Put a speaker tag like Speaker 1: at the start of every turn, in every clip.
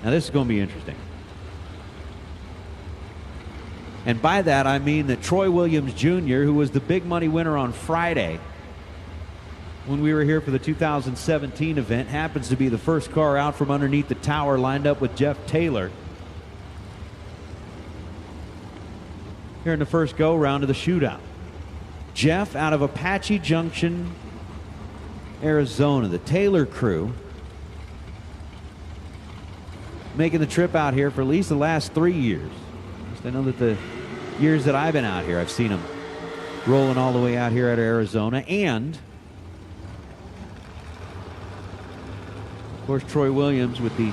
Speaker 1: Now this is going to be interesting. And by that I mean that Troy Williams Jr., who was the big money winner on Friday when we were here for the 2017 event, happens to be the first car out from underneath the tower, lined up with Jeff Taylor here in the first go round of the shootout. Jeff out of Apache Junction, Arizona. The Taylor crew making the trip out here for at least the last 3 years. I know that the years that I've been out here, I've seen them rolling all the way out here out of Arizona. And of course, Troy Williams with the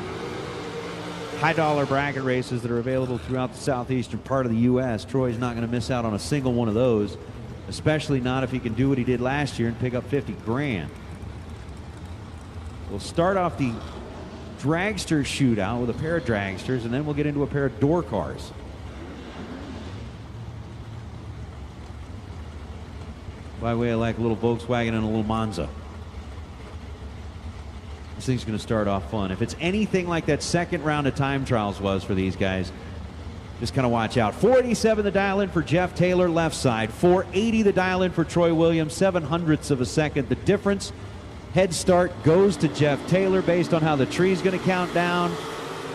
Speaker 1: high dollar bracket races that are available throughout the southeastern part of the U.S. Troy's not going to miss out on a single one of those, especially not if he can do what he did last year and pick up 50 grand. We'll start off the Dragster Shootout with a pair of dragsters, and then we'll get into a pair of door cars. By the way, I like a little Volkswagen and a little Monza. This thing's going to start off fun. If it's anything like that second round of time trials was for these guys, just kind of watch out. 487 the dial in for Jeff Taylor, left side. 480 the dial in for Troy Williams, 0.07 of a second. The difference, head start goes to Jeff Taylor based on how the tree's going to count down.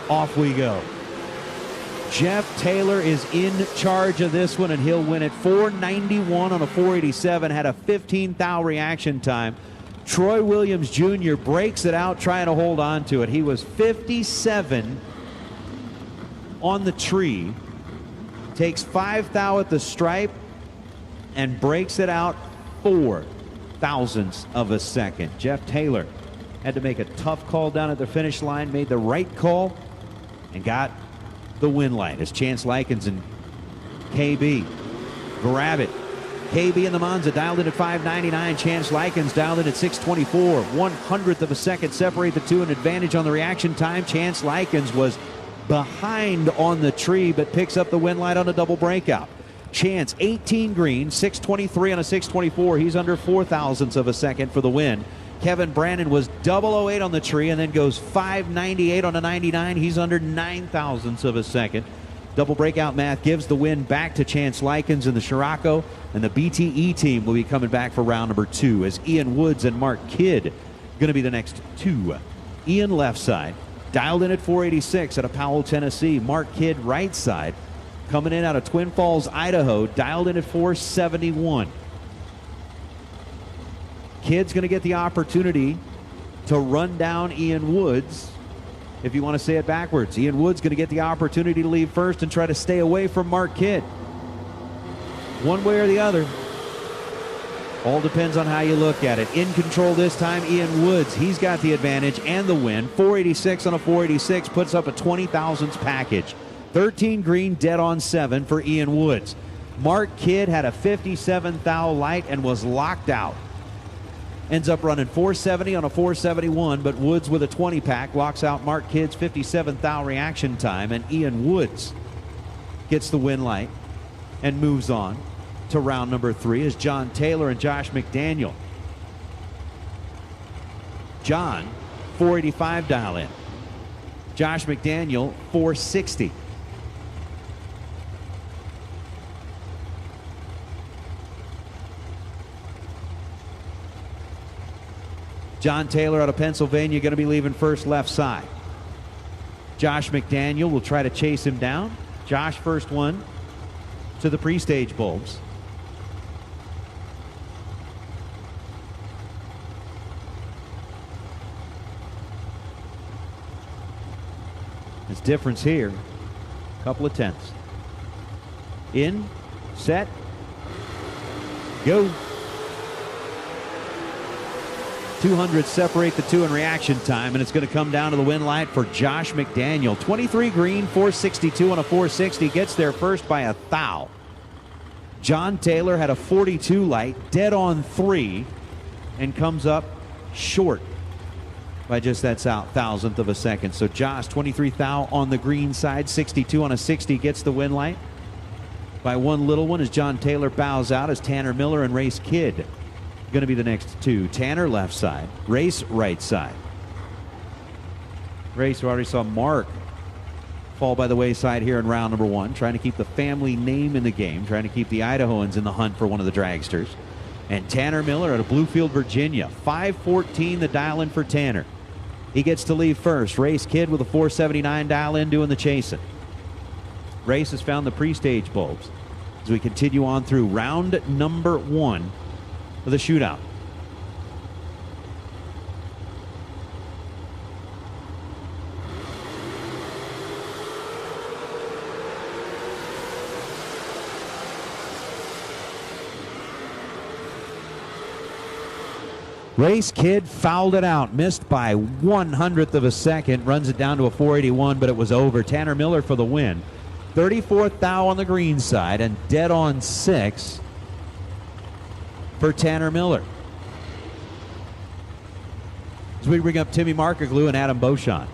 Speaker 1: Off we go. Jeff Taylor is in charge of this one, and he'll win it. 491 on a 487, had a 15 thou reaction time. Troy Williams Jr. breaks it out trying to hold on to it. He was 57 on the tree, takes 5 thou at the stripe, and breaks it out 4 thousandths of a second. Jeff Taylor had to make a tough call down at the finish line, made the right call, and got the win light as Chance Likens and KB grab it. KB in the Monza dialed in at 599. Chance Likens dialed in at 624. 100th of a second separate the two, an advantage on the reaction time. Chance Likens was behind on the tree, but picks up the win light on a double breakout. Chance 18 green, 623 on a 624. He's under 4 thousandths of a second for the win. Kevin Brandon was 008 on the tree and then goes 598 on a 99. He's under 9 thousandths of a second. Double breakout math gives the win back to Chance Likens in the Sparco, and the BTE team will be coming back for round number 2 as Ian Woods and Mark Kidd going to be the next two. Ian left side, dialed in at 486 out of Powell, Tennessee. Mark Kidd right side, coming in out of Twin Falls, Idaho, dialed in at 471. Kidd's going to get the opportunity to run down Ian Woods. If you want to say it backwards, Ian Woods going to get the opportunity to leave first and try to stay away from Mark Kidd. One way or the other. All depends on how you look at it. In control this time, Ian Woods. He's got the advantage and the win. 486 on a 486 puts up a 20 thousandths package. 13 green, dead on 7 for Ian Woods. Mark Kidd had a 57 thou light and was locked out. Ends up running 470 on a 471, but Woods with a 20 pack locks out Mark Kidd's 57 thou reaction time, and Ian Woods gets the win light and moves on to round number 3 as John Taylor and Josh McDaniel. John 485 dial in. Josh McDaniel 460. John Taylor out of Pennsylvania going to be leaving first left side. Josh McDaniel will try to chase him down. Josh first one to the pre-stage bulbs. There's difference here. Couple of tenths. In, set, go. 200 separate the two in reaction time, and it's going to come down to the win light for Josh McDaniel. 23 green, 462 on a 460, gets there first by a thou. John Taylor had a 42 light, dead on 3, and comes up short by just that thousandth of a second. So Josh, 23 thou on the green side, 62 on a 60, gets the win light by one little one as John Taylor bows out as Tanner Miller and Race Kidd going to be the next two. Tanner left side, Race right side. Race, who already saw Mark fall by the wayside here in round number 1, trying to keep the family name in the game, trying to keep the Idahoans in the hunt for one of the dragsters. And Tanner Miller out of Bluefield, Virginia. 5:14 the dial-in for Tanner. He gets to leave first. Race Kid with a 479 dial-in doing the chasing. Race has found the pre-stage bulbs as we continue on through round number 1 of the shootout. Race Kid fouled it out, missed by 1/100th of a second, runs it down to a 481, but it was over. Tanner Miller for the win. 34th thou on the green side and dead on 6 for Tanner Miller. As we bring up Timmy Markoglu and Adam Beauchamp.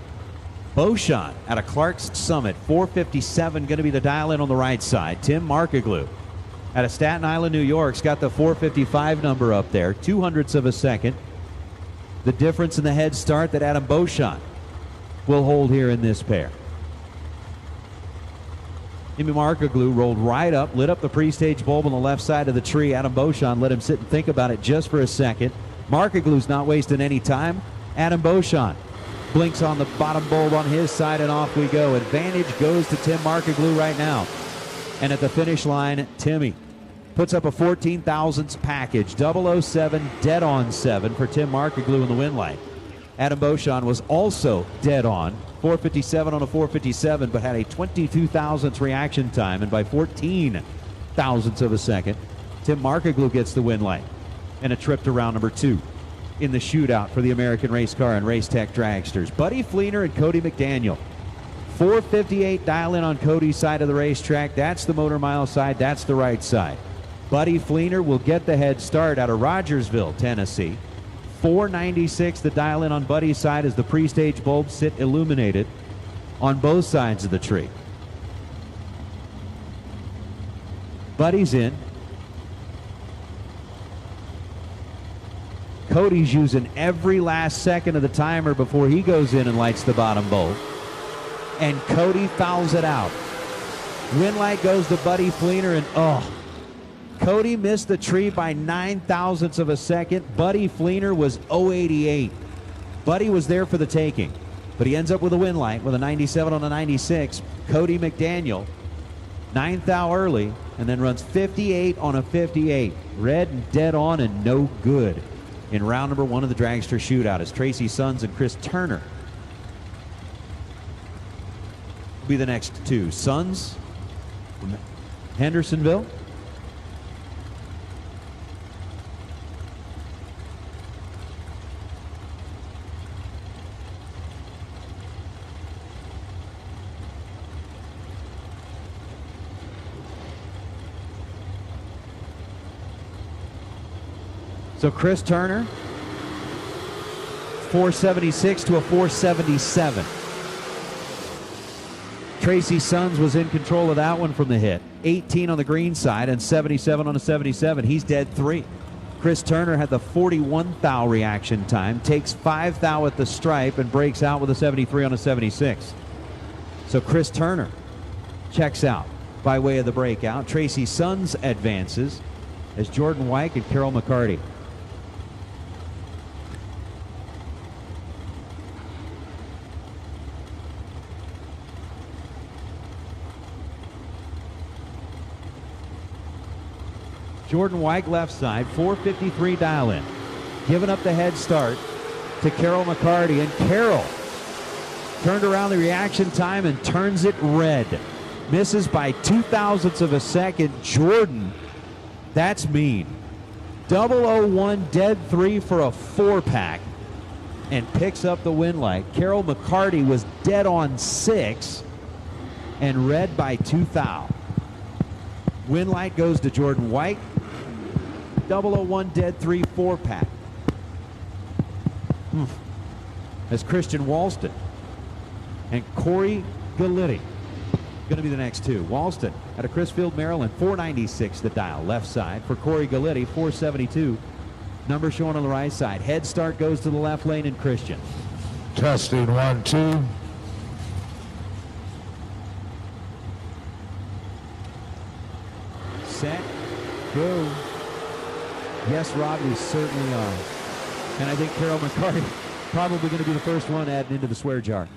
Speaker 1: Beauchamp out of Clark's Summit, 457 going to be the dial-in on the right side. Tim Markoglu out of Staten Island, New York's got the 455 number up there, 200ths of a second. The difference in the head start that Adam Beauchamp will hold here in this pair. Timmy Markoglu rolled right up, lit up the pre-stage bulb on the left side of the tree. Adam Beauchamp let him sit and think about it just for a second. Markoglu's not wasting any time. Adam Beauchamp blinks on the bottom bulb on his side, and off we go. Advantage goes to Tim Markoglu right now. And at the finish line, Timmy puts up a 14 thousandths package. 007 dead on 7 for Tim Markoglu in the win light. Adam Beauchamp was also dead on. 457 on a 457, but had a 22 thousandths reaction time. And by 14 thousandths of a second, Tim Markoglu gets the win light and a trip to round number 2 in the shootout for the American Race Car and Race Tech Dragsters. Buddy Fleener and Cody McDaniel. 458 dial-in on Cody's side of the racetrack. That's the Motor Mile side. That's the right side. Buddy Fleener will get the head start out of Rogersville, Tennessee. 496 the dial-in on Buddy's side as the pre-stage bulbs sit illuminated on both sides of the tree. Buddy's in. Cody's using every last second of the timer before he goes in and lights the bottom bulb. And Cody fouls it out. Win light goes to Buddy Fleener, and Cody missed the tree by 9 thousandths of a second. Buddy Fleener was 088. Buddy was there for the taking, but he ends up with a win light with a 97 on a 96. Cody McDaniel, 9th thou early, and then runs 58 on a 58. Red and dead on and no good in round number 1 of the Dragster Shootout as Tracy Sons and Chris Turner be the next 2. Sons from Hendersonville. So Chris Turner, 476 to a 477. Tracy Sons was in control of that one from the hit. 18 on the green side and 77 on a 77. He's dead 3. Chris Turner had the 41 thou reaction time, takes 5 thou at the stripe, and breaks out with a 73 on a 76. So Chris Turner checks out by way of the breakout. Tracy Sons advances as Jordan White and Carol McCarty. Jordan White left side, 453 dial-in. Giving up the head start to Carol McCarty, and Carol turned around the reaction time and turns it red. Misses by 2 thousandths of a second. Jordan, that's mean. 001 dead 3 for a 4-pack and picks up the win light. Carol McCarty was dead on 6 and red by 2 thou. Win light goes to Jordan White. 001 dead 3 4-pack. As Christian Walston and Corey Galletti going to be the next 2. Walston out of Chrisfield, Maryland, 496 the dial left side. For Corey Galletti, 472. Number showing on the right side. Head start goes to the left lane and Christian.
Speaker 2: Testing 1 2.
Speaker 1: set, go. Yes, Rod, we certainly are. And I think Carol McCarty probably going to be the first one adding into the swear jar.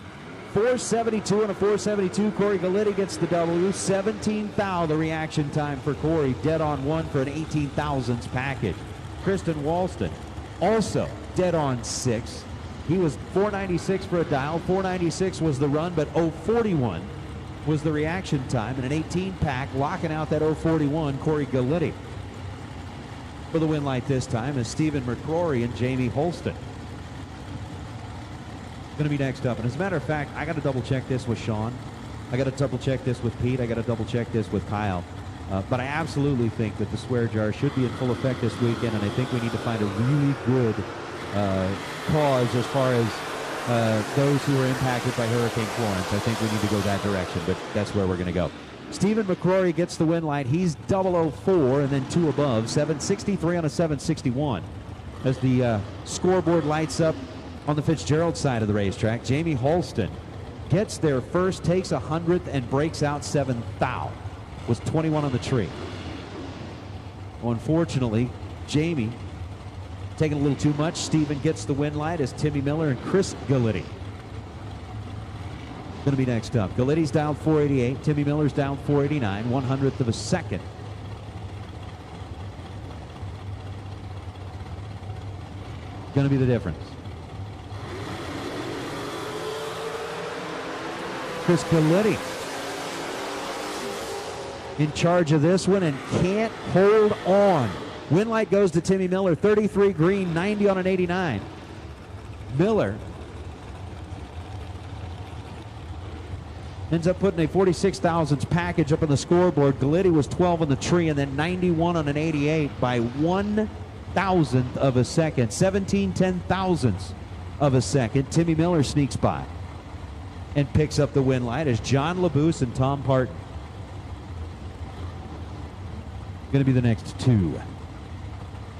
Speaker 1: 472 and a 472. Corey Galletti gets the W. 17 thou the reaction time for Corey. Dead on one for an 18 thousandths package. Kristen Walston also dead on 6. He was 496 for a dial. 496 was the run, but 041 was the reaction time. And an 18 pack locking out that 041, Corey Galletti. For the win light this time is Stephen McCrory and Jamie Holston. Going to be next up. And as a matter of fact, I got to double check this with Sean. I got to double check this with Pete. I got to double check this with Kyle. But I absolutely think that the swear jar should be in full effect this weekend, and I think we need to find a really good cause as far as those who were impacted by Hurricane Florence. I think we need to go that direction, but that's where we're going to go. Stephen McCrory gets the win light. He's 004 and then 2 above. 763 on a 761. As the scoreboard lights up on the Fitzgerald side of the racetrack, Jamie Holston gets there first, takes 100th, and breaks out 7 thou. Was 21 on the tree. Well, unfortunately, Jamie taking a little too much. Stephen gets the win light as Timmy Miller and Chris Galletti. Going to be next up. Galletti's down 488. Timmy Miller's down 489. 100th of a second. Going to be the difference. Chris Galletti in charge of this one and can't hold on. Win light goes to Timmy Miller. 33 green, 90 on an 89. Miller ends up putting a 46 thousandths package up on the scoreboard. Galletti was 12 on the tree and then 91 on an 88 by 1,000th of a second. 17 10,000ths of a second. Timmy Miller sneaks by and picks up the win light as John LaBouse and Tom Parton going to be the next two.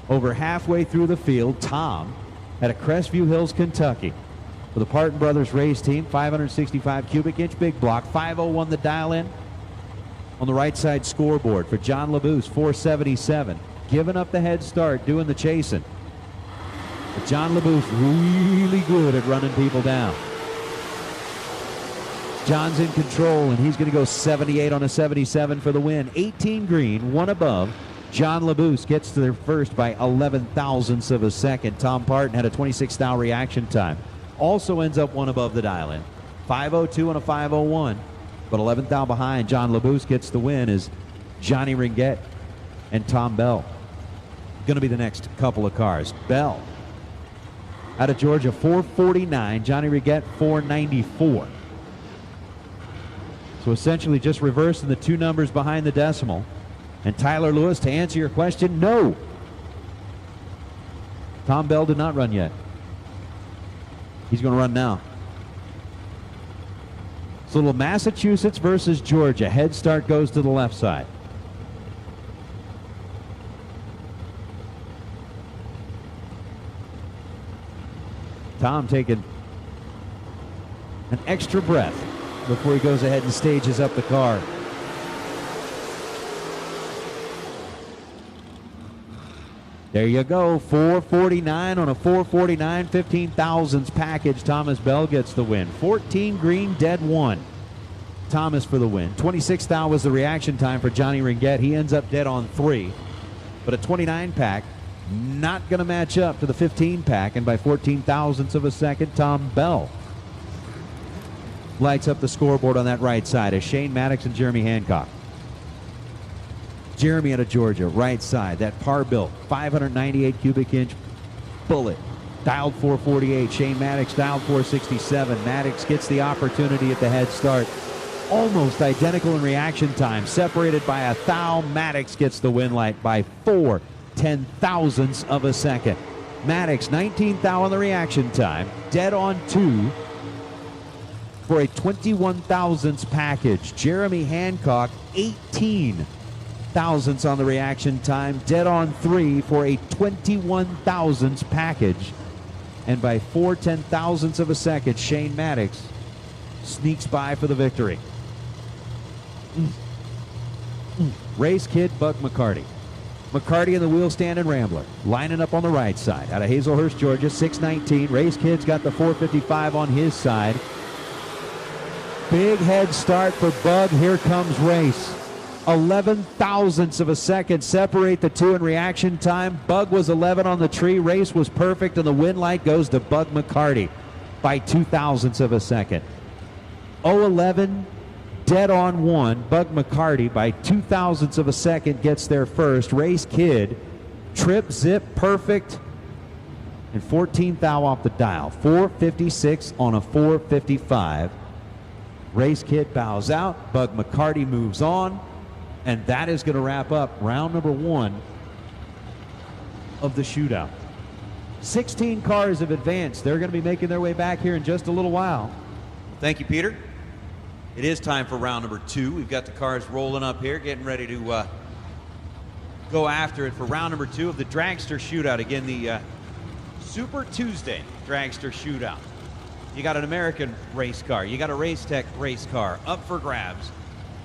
Speaker 1: Over halfway through the field, Tom at a Crestview Hills, Kentucky, for the Parton Brothers race team, 565 cubic inch big block, 501 the dial in on the right side scoreboard for John LaBouse, 477. Giving up the head start, doing the chasing. But John LaBouse really good at running people down. John's in control, and he's going to go 78 on a 77 for the win. 18 green, 1 above. John LaBouse gets to their first by 11 thousandths of a second. Tom Parton had a 26 thou reaction time. Also ends up 1 above the dial-in. 502 and a 501. But 11 thou behind. John LaBouse gets the win as Johnny Ringette and Tom Bell. Going to be the next couple of cars. Bell out of Georgia, 449. Johnny Ringette, 494. So essentially just reversing the 2 numbers behind the decimal. And Tyler Lewis, to answer your question, no. Tom Bell did not run yet. He's going to run now. It's a little Massachusetts versus Georgia. Head start goes to the left side. Tom taking an extra breath before he goes ahead and stages up the car. There you go, 449 on a 449, 15 thousandths package. Thomas Bell gets the win. 14 green, dead 1. Thomas for the win. 26 thou was the reaction time for Johnny Ringette. He ends up dead on 3. But a 29 pack, not going to match up to the 15 pack. And by 14 thousandths of a second, Tom Bell lights up the scoreboard on that right side as Shane Maddox and Jeremy Hancock. Jeremy out of Georgia, right side, that par built 598 cubic inch bullet, dialed 448. Shane Maddox dialed 467. Maddox gets the opportunity at the head start. Almost identical in reaction time, separated by 1 thou. Maddox gets the win light by 4 10,000ths of a second. Maddox 19 thou on the reaction time, dead on 2 for a 21 thousandths package. Jeremy Hancock 18 thousandths on the reaction time, dead on 3 for a 21 thousandths package. And by 4 10,000ths of a second, Shane Maddox sneaks by for the victory. Race Kid, Bug McCarty. McCarty in the wheel stand and Rambler, lining up on the right side. Out of Hazelhurst, Georgia, 619. Race Kid's got the 455 on his side. Big head start for Bug. Here comes Race. 11 thousandths of a second separate the two in reaction time. Bug was 11 on the tree. Race was perfect, and the win light goes to Bug McCarty by 2 thousandths of a second. 0-11, dead on one. Bug McCarty by 2 thousandths of a second gets there first. Race Kid, trip, zip, perfect, and 14 thou off the dial. 456 on a 455. Race Kid bows out. Bug McCarty moves on. And that is going to wrap up round number 1 of the shootout. 16 cars have advanced. They're going to be making their way back here in just a little while.
Speaker 2: Thank you, Peter. It is time for round number 2. We've got the cars rolling up here, getting ready to go after it for round number 2 of the Dragster Shootout. Again, the Super Tuesday Dragster Shootout. You got an American race car. You got a Racetech race car up for grabs.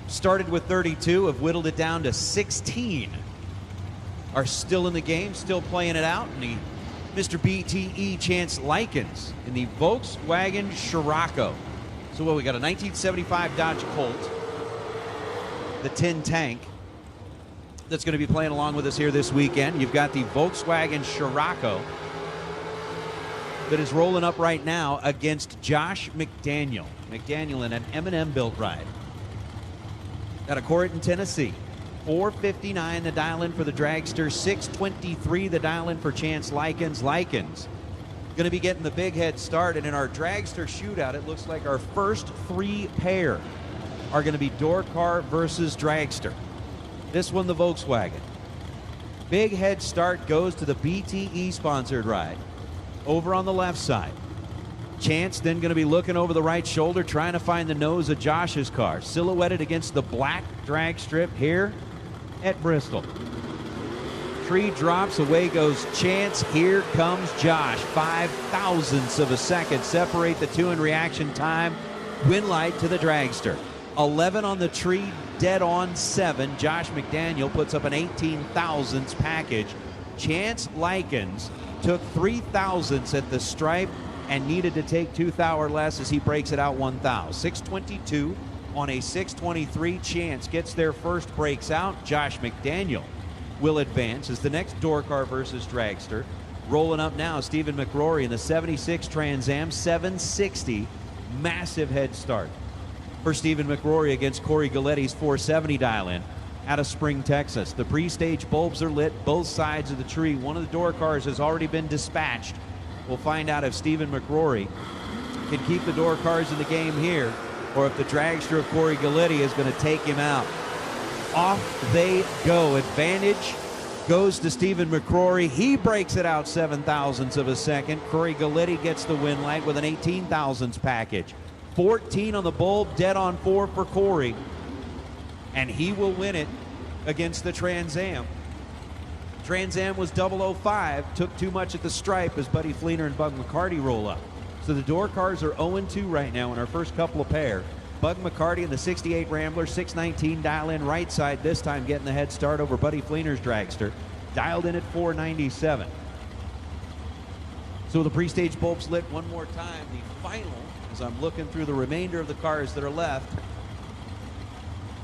Speaker 2: Started with 32, have whittled it down to 16. Are still in the game, still playing it out. And Mr. BTE Chance Likens in the Volkswagen Scirocco. So what, we got a 1975 Dodge Colt, the tin tank, that's going to be playing along with us here this weekend. You've got the Volkswagen Scirocco that is rolling up right now against Josh Mcdaniel. Mcdaniel in an M&M built ride. Out of Corrigan, Tennessee. 459 the dial-in for the Dragster. 623 the dial-in for Chance Likens. Likens going to be getting the big head start. And in our Dragster Shootout, it looks like our first 3 pair are going to be door car versus Dragster. This one, the Volkswagen. Big head start goes to the BTE sponsored ride. Over on the left side. Chance then going to be looking over the right shoulder, trying to find the nose of Josh's car, silhouetted against the black drag strip here at Bristol. Tree drops, away goes Chance. Here comes Josh. 5 thousandths of a second separate the two in reaction time. Win light to the Dragster. 11 on the tree, dead on 7. Josh McDaniel puts up an 18 thousandths package. Chance Likens took 3 thousandths at the stripe and needed to take 2 thou or less as he breaks it out 1 thou. 622 on a 623. Chance gets there first, breaks out. Josh McDaniel will advance as the next door car versus Dragster. Rolling up now, Stephen McRory in the 76 Trans Am 760. Massive head start for Stephen McRory against Corey Galletti's 470 dial-in out of Spring, Texas. The pre-stage bulbs are lit both sides of the tree. One of the door cars has already been dispatched. We'll find out if Stephen McRory can keep the door cars in the game here or if the dragster of Corey Galletti is going to take him out. Off they go. Advantage goes to Stephen McRory. He breaks it out 7 thousandths of a second. Corey Galletti gets the win light with an 18 thousandths package. 14 on the bulb, dead on 4 for Corey. And he will win it against the Trans Am. Trans Am was 005, took too much at the stripe as Buddy Fleener and Bug McCarty roll up. So the door cars are 0-2 right now in our first couple of pair. Bug McCarty in the 68 Rambler, 619 dial-in right side, this time getting the head start over Buddy Fleener's Dragster, dialed in at 497. So the pre-stage bulbs lit one more time. The final, as I'm looking through the remainder of the cars that are left,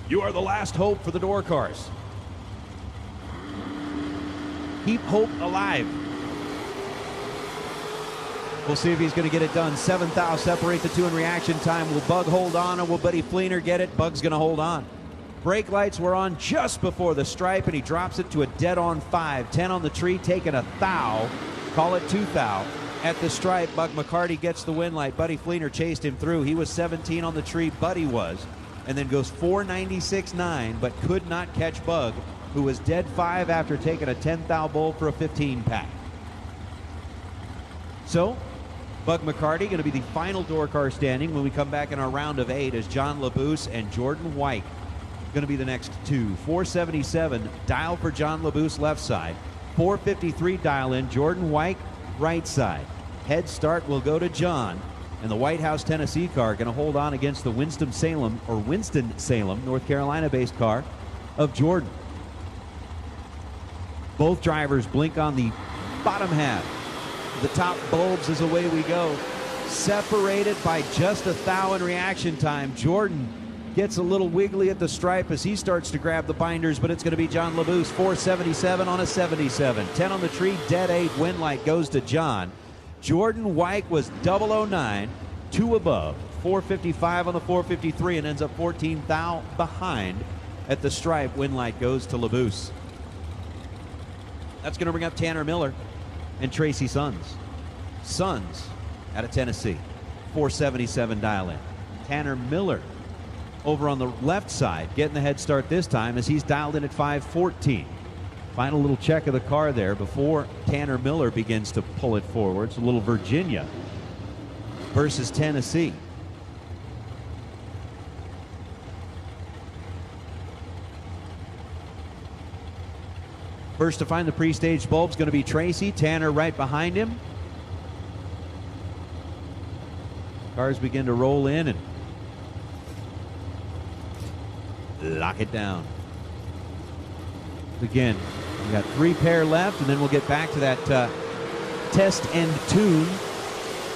Speaker 2: you are the last hope for the door cars. Keep hope alive. We'll see if he's going to get it done. 7 thou separate the two in reaction time. Will Bug hold on or will Buddy Fleener get it? Bug's going to hold on. Brake lights were on just before the stripe and he drops it to a dead on 5. 10 on the tree, taking a thou. Call it 2 thou. At the stripe, Bug McCarty gets the win light. Buddy Fleener chased him through. He was 17 on the tree. Buddy was. And then goes 496.9, but could not catch Bug, who was dead 5 after taking a 10 thou bulb for a 15 pack. So, Bug McCarty going to be the final door car standing when we come back in our round of 8 as John LaBouse and Jordan White going to be the next two. 477 dial for John LaBouse left side. 453 dial in Jordan White right side. Head start will go to John. And the White House, Tennessee car going to hold on against the Winston-Salem, North Carolina-based car
Speaker 1: of Jordan. Both drivers blink on the bottom half. The top bulbs as away we go. Separated by just a thou in reaction time. Jordan gets a little wiggly at the stripe as he starts to grab the binders, but it's going to be John Labuse. 477 on a 77. 10 on the tree, dead 8. Win light goes to John. Jordan Wyke was 009, 2 above. 455 on the 453 and ends up 14 thou behind at the stripe. Win light goes to Labuse. That's going to bring up Tanner Miller and Tracy Sons. Sons out of Tennessee. 477 dial in. Tanner Miller over on the left side, getting the head start this time as he's dialed in at 514. Final little check of the car there before Tanner Miller begins to pull it forward. It's a little Virginia versus Tennessee. First to find the pre-stage bulb is going to be Tracy. Tanner right behind him. Cars begin to roll in and lock it down. Again, we got 3 pair left, and then we'll get back to that test and tune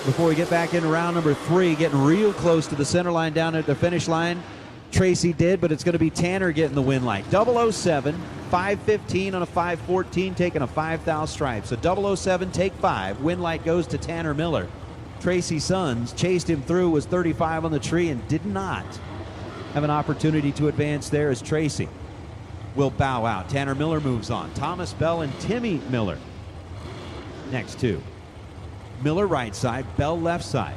Speaker 1: before we get back into round number 3. Getting real close to the center line down at the finish line. Tracy did, but it's going to be Tanner getting the win light. 007, 515 on a 514, taking a 5 thou stripe. So 007, take 5. Win light goes to Tanner Miller. Tracy Sons chased him through, was 35 on the tree, and did not have an opportunity to advance there as Tracy will bow out. Tanner Miller moves on. Thomas Bell and Timmy Miller next 2. Miller right side, Bell left side.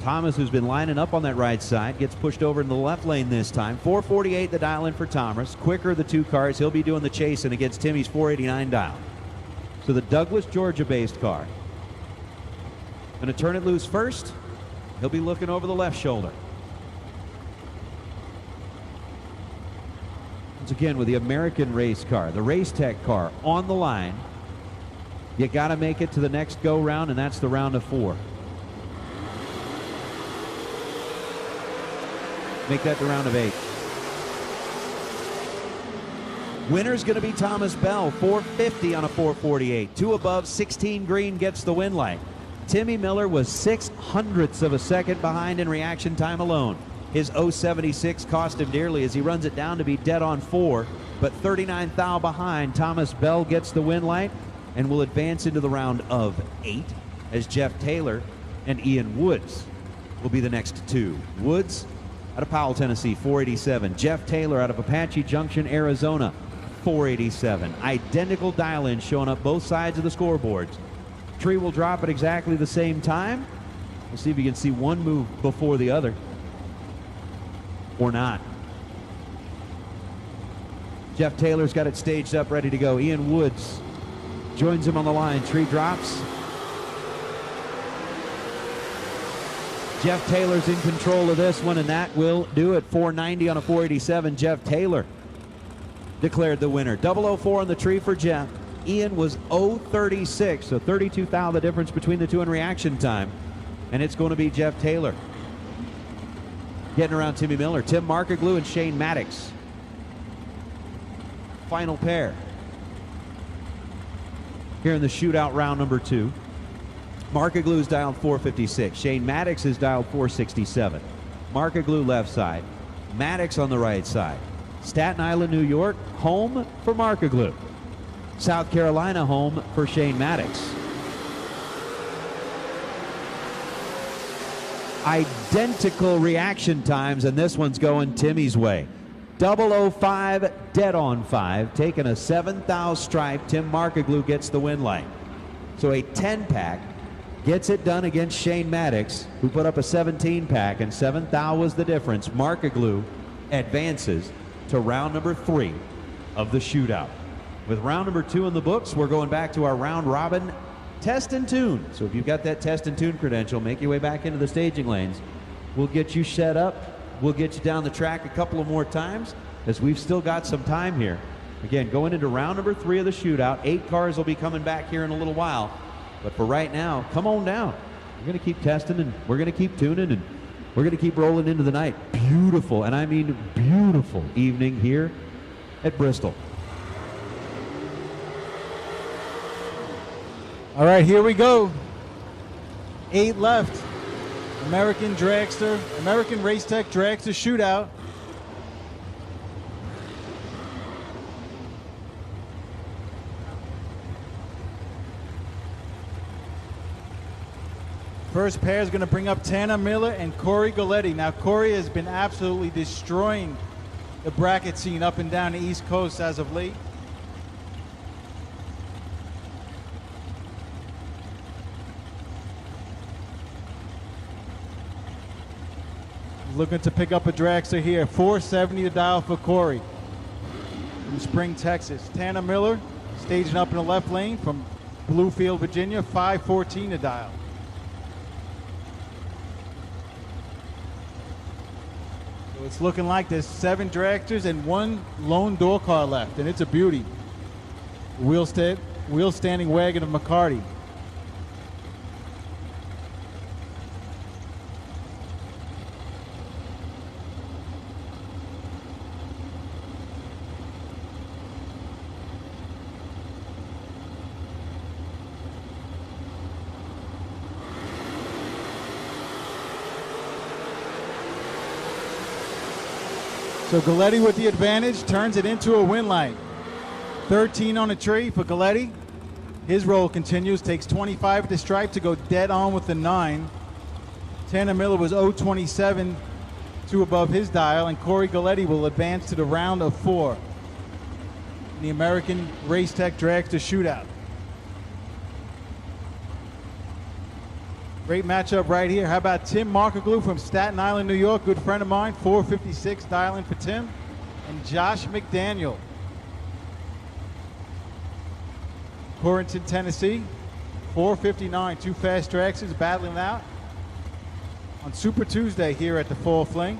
Speaker 1: Thomas, who's been lining up on that right side, gets pushed over in the left lane this time. 448 the dial in for Thomas. Quicker of the 2 cars. He'll be doing the chasing against Timmy's 489 dial. So the Douglas, Georgia-based car going to turn it loose first. He'll be looking over the left shoulder. Once again, with the American race car, the Race Tech car on the line, you got to make it to the next go round, and that's the round of 4. Make that the round of 8. Winner's going to be Thomas Bell, 450 on a 448. 2 above, 16 green gets the win light. Timmy Miller was 0.06 of a second behind in reaction time alone. His 076 cost him dearly as he runs it down to be dead on 4, but 39 thou behind. Thomas Bell gets the win light and will advance into the round of 8 as Jeff Taylor and Ian Woods will be the next 2. Woods out of Powell, Tennessee, 487. Jeff Taylor out of Apache Junction, Arizona, 487. Identical dial-in showing up both sides of the scoreboards. Tree will drop at exactly the same time. We'll see if you can see one move before the other or not. Jeff Taylor's got it staged up, ready to go. Ian Woods joins him on the line. Tree drops. Jeff Taylor's in control of this one, and that will do it. 490 on a 487. Jeff Taylor declared the winner. 004 on the tree for Jeff. Ian was 036, so 32 thou the difference between the 2 in reaction time, and it's going to be Jeff Taylor getting around Timmy Miller. Tim Markaglew and Shane Maddox. Final pair here in the shootout round number 2. Markaglew is dialed 456. Shane Maddox is dialed 467. Markaglew left side. Maddox on the right side. Staten Island, New York, home for Markaglew. South Carolina, home for Shane Maddox. Identical reaction times, and this one's going Timmy's way. 005, dead on 5, taking a 7 thou stripe. Tim Markaglew gets the win light. So a 10-pack gets it done against Shane Maddox, who put up a 17-pack, and 7 thou was the difference. Markaglew advances to round number 3 of the shootout. With round number 2 in the books, we're going back to our round robin test and tune. So if you've got that test and tune credential, make your way back into the staging lanes. We'll get you set up. We'll get you down the track a couple of more times as we've still got some time here. Again, going into round number 3 of the shootout. 8 cars will be coming back here in a little while. But for right now, come on down. We're going to keep testing, and we're going to keep tuning, and we're going to keep rolling into the night. Beautiful, and I mean beautiful evening here at Bristol.
Speaker 3: All right, here we go. 8 left. American Race Tech Dragster Shootout. First pair is going to bring up Tana Miller and Corey Galletti. Now, Corey has been absolutely destroying the bracket scene up and down the East Coast as of late. Looking to pick up a dragster here. $470 to dial for Corey from Spring, Texas. Tana Miller staging up in the left lane from Bluefield, Virginia. $514 to dial. So it's looking like there's 7 dragsters and 1 lone door car left, and it's a beauty. Wheel standing wagon of McCarty. So Galletti with the advantage turns it into a win light. 13 on the tree for Galletti. His roll continues, takes 25 at the stripe to go dead on with the 9. Tana Miller was 0.27, 2 above his dial, and Corey Galletti will advance to the round of 4 in the American Race Tech Dragster Shootout. Great matchup right here. How about Tim Markoglu from Staten Island, New York? Good friend of mine. 456 dialing for Tim. And Josh McDaniel. Torrington, Tennessee. 459. 2 fast dragsters battling it out on Super Tuesday here at the Fall Fling.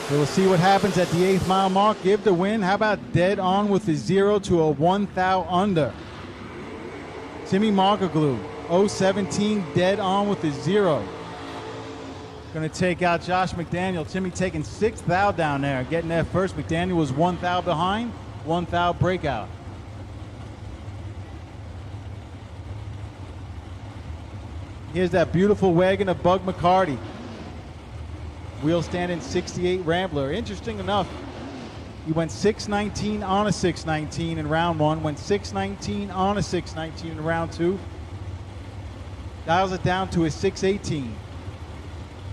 Speaker 3: So we'll see what happens at the 8th mile mark. Give the win. How about dead on with the 0 to a 1 thou under? Timmy Markoglu, 0.17 dead on with the 0. Going to take out Josh McDaniel. Timmy taking 6 thou down there. Getting there first. McDaniel was 1 thou behind. 1 thou breakout. Here's that beautiful wagon of Bug McCarty. Wheel standing 68 Rambler. Interesting enough, he went 619 on a 619 in round 1, went 619 on a 619 in round 2. Dials it down to a 618.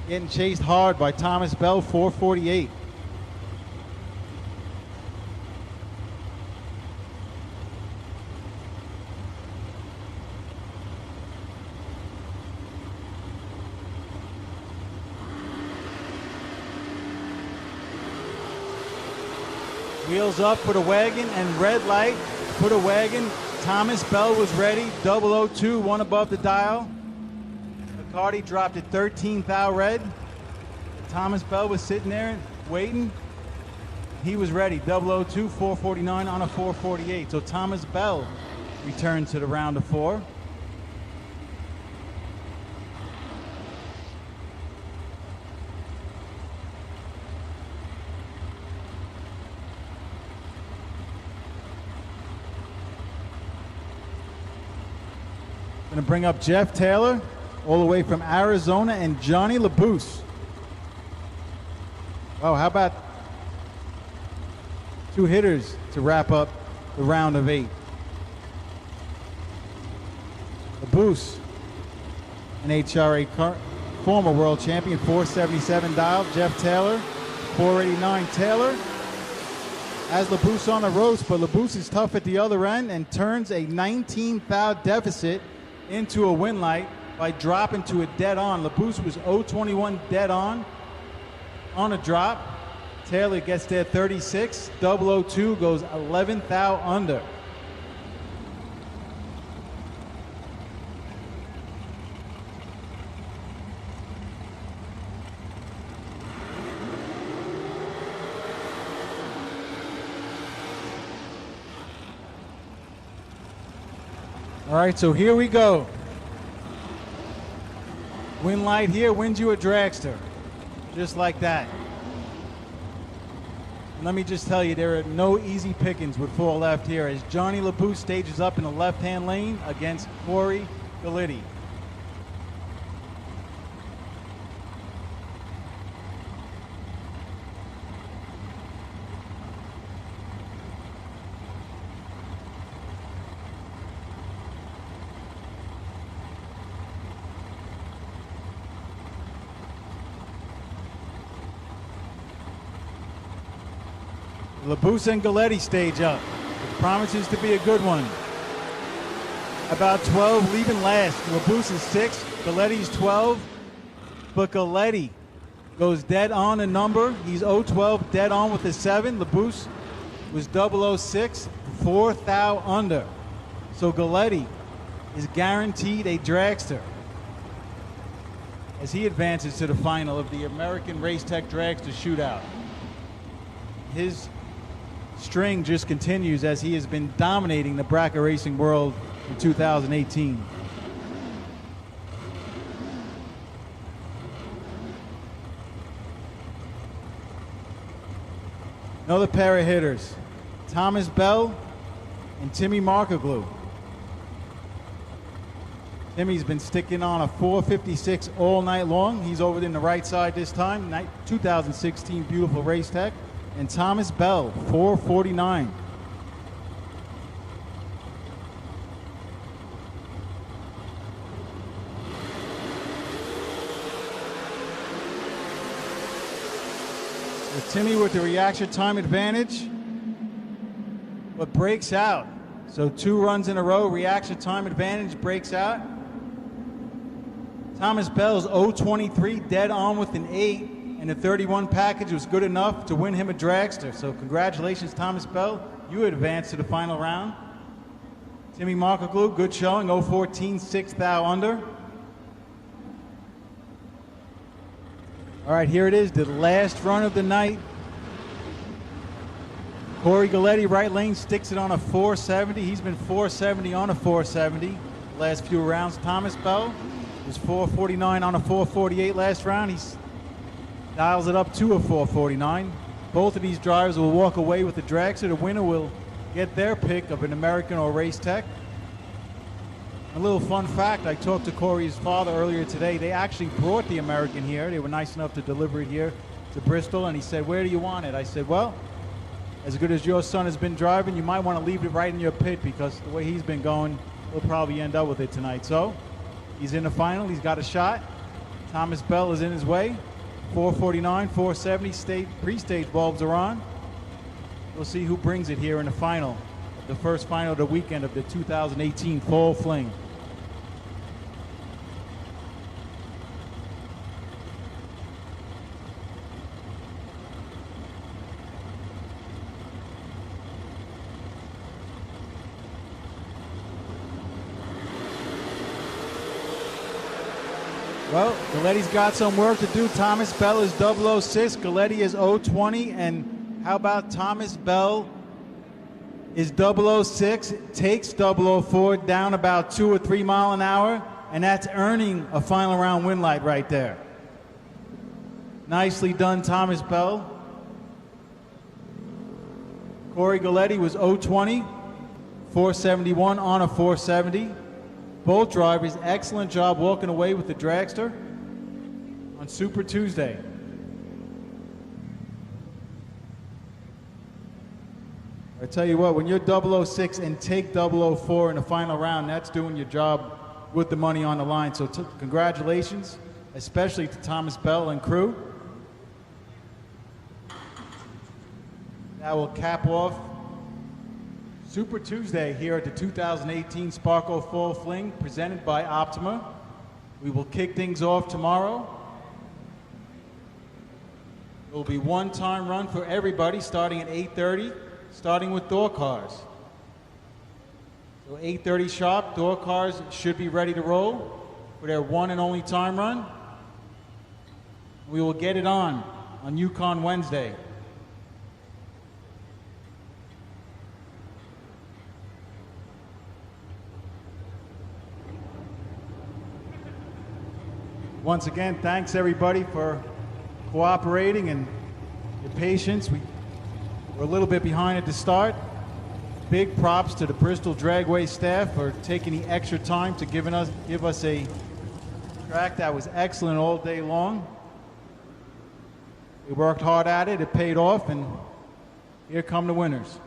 Speaker 3: Getting chased hard by Thomas Bell, 448. Wheels up, put a wagon, and red light, put a wagon. Thomas Bell was ready, 002, 1 above the dial. McCarty dropped it 13 thou red. Thomas Bell was sitting there waiting. He was ready, 002, 449 on a 448. So Thomas Bell returned to the round of 4. Going to bring up Jeff Taylor, all the way from Arizona, and Johnny LaBousse. Wow, how about 2 hitters to wrap up the round of 8? LaBousse, an HRA former world champion, 477 dial. Jeff Taylor, 489 Taylor. Has LaBousse on the ropes, but LaBousse is tough at the other end and turns a 19 thou deficit into a win light by dropping to a dead on. LaBousse was 021 dead on a drop. Taylor gets there 36. 002 goes 11 thou under. All right, so here we go. Win light here wins you a dragster. Just like that. And let me just tell you, there are no easy pickings with 4 left here as Johnny LeBoux stages up in the left-hand lane against Corey Galletti. LeBoux and Galletti stage up. It promises to be a good one. About 12 leaving last. LeBoux is 6, Galletti's 12. But Galletti goes dead on a number. He's 012, dead on with a 7. LeBoux was 006, 4 thou under. So Galletti is guaranteed a dragster as he advances to the final of the American Race Tech Dragster Shootout. His string just continues as he has been dominating the bracket racing world in 2018. Another pair of hitters, Thomas Bell and Timmy Markoglu. Timmy's been sticking on a 456 all night long. He's over in the right side this time. 2016 beautiful race tech. And Thomas Bell, 449. With Timmy with the reaction time advantage, but breaks out. So 2 runs in a row, reaction time advantage breaks out. Thomas Bell's 023, dead on with an 8. And the 31 package was good enough to win him a dragster. So congratulations, Thomas Bell. You advanced to the final round. Timmy Markoglu, good showing, 014, 6 thou under. All right, here it is, the last run of the night. Corey Galletti, right lane, sticks it on a 470. He's been 470 on a 470 the last few rounds. Thomas Bell was 449 on a 448 last round. He's dials it up to a 449. Both of these drivers will walk away with the dragster. The winner will get their pick of an American or Race Tech. A little fun fact, I talked to Corey's father earlier today. They actually brought the American here. They were nice enough to deliver it here to Bristol, and he said, where do you want it? I said, well, as good as your son has been driving, you might want to leave it right in your pit because the way he's been going, he'll probably end up with it tonight. So he's in the final. He's got a shot. Thomas Bell is in his way. 449, 470, pre-stage bulbs are on. We'll see who brings it here in the final, the first final of the weekend of the 2018 Fall Fling. Well, Galletti's got some work to do. Thomas Bell is 006, Galletti is 020, and how about Thomas Bell is 006, takes 004 down about 2 or 3 miles an hour, and that's earning a final round win light right there. Nicely done, Thomas Bell. Corey Galletti was 020, 471 on a 470. Both drivers, excellent job walking away with the dragster on Super Tuesday. I tell you what, when you're 006 and take 004 in the final round, that's doing your job with the money on the line. So congratulations, especially to Thomas Bell and crew. That will cap off Super Tuesday here at the 2018 Sparco Fall Fling presented by Optima. We will kick things off tomorrow. It will be one time run for everybody starting at 8:30, starting with door cars. So 8:30 sharp, door cars should be ready to roll for their one and only time run. We will get it on Yukon Wednesday. Once again, thanks everybody for cooperating and your patience. We're a little bit behind at the start. Big props to the Bristol Dragway staff for taking the extra time to give us a track that was excellent all day long. We worked hard at it, it paid off, and here come the winners.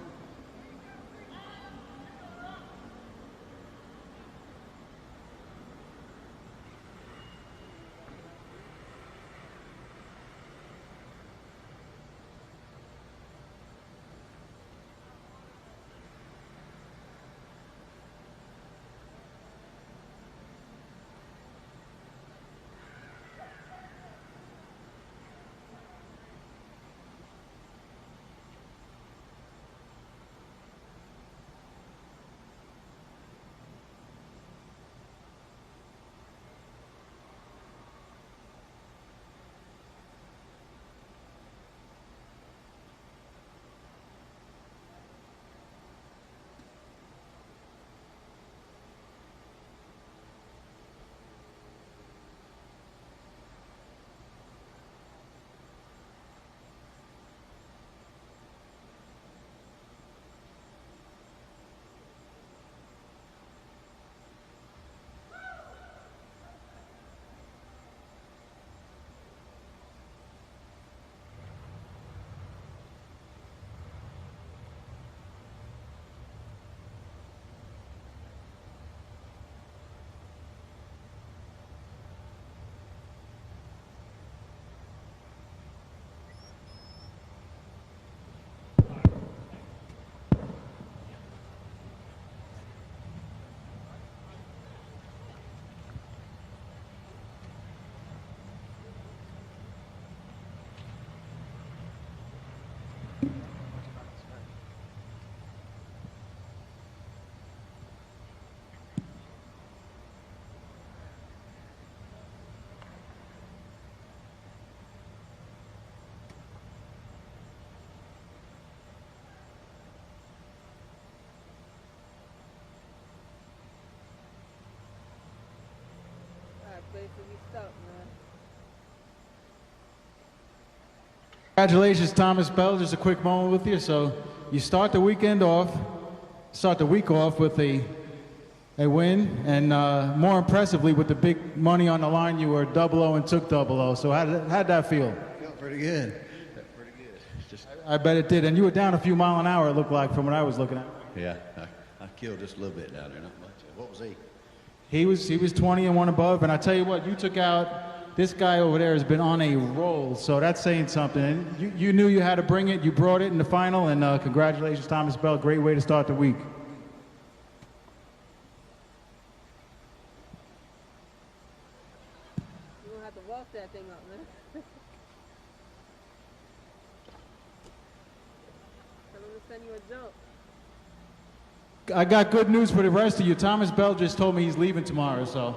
Speaker 3: Congratulations, Thomas Bell. Just a quick moment with you. So you start the week off with a win, and more impressively, with the big money on the line, you were 0-0 and took 0-0. So how'd that feel?
Speaker 4: Felt pretty good.
Speaker 3: I bet it did. And you were down a few miles an hour, it looked like, from what I was looking at.
Speaker 4: Yeah, I killed just a little bit down there, not much. What was he?
Speaker 3: He was 20 and 1 above, and I tell you what, you took out. This guy over there has been on a roll, so that's saying something. And you knew you had to bring it. You brought it in the final, and congratulations, Thomas Bell. Great way to start the week.
Speaker 5: You're going to have to walk that thing up, man. Tell him to send you a jump.
Speaker 3: I got good news for the rest of you. Thomas Bell just told me he's leaving tomorrow, so.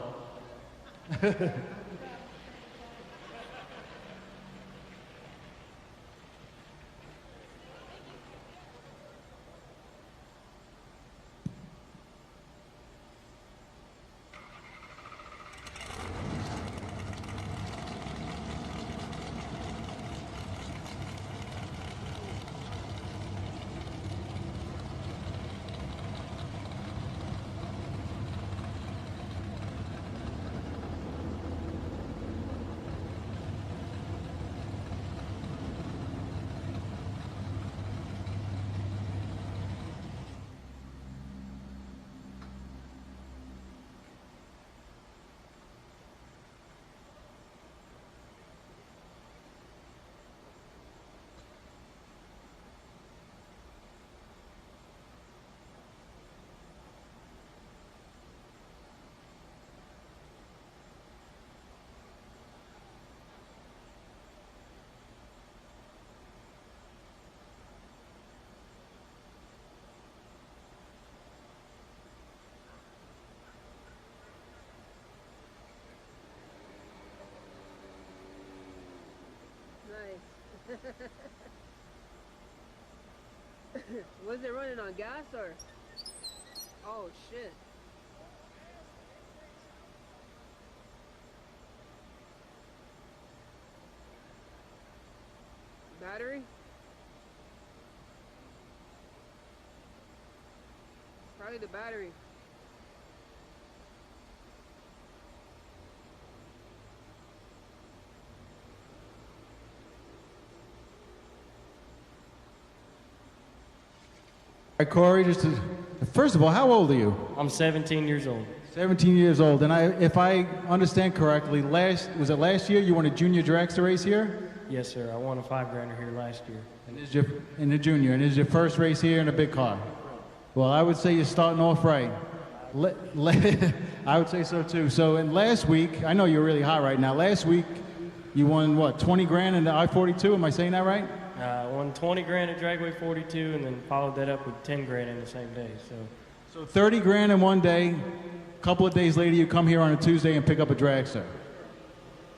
Speaker 5: Was it running on gas or? Oh shit. Charlie the battery.
Speaker 3: All right, Corey, first of all, how old are you?
Speaker 6: I'm 17 years old.
Speaker 3: 17 years old. And if I understand correctly, was it last year you won a junior dragster race here?
Speaker 6: Yes, sir. I won a $5-grander here last year.
Speaker 3: And this is in the junior, and this is your first race here in a big car. Well, I would say you're starting off right. I would say so too. So, and last week, I know you're really hot right now. Last week, you won what, 20 grand in the I-42? Am I saying that right?
Speaker 6: I won 20 grand at Dragway 42, and then followed that up with 10 grand in the same day.
Speaker 3: So 30 grand in one day. A couple of days later, you come here on a Tuesday and pick up a dragster.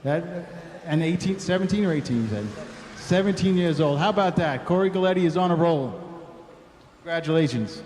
Speaker 3: And 17 or 18, you said? 17 years old. How about that? Corey Galletti is on a roll. Congratulations.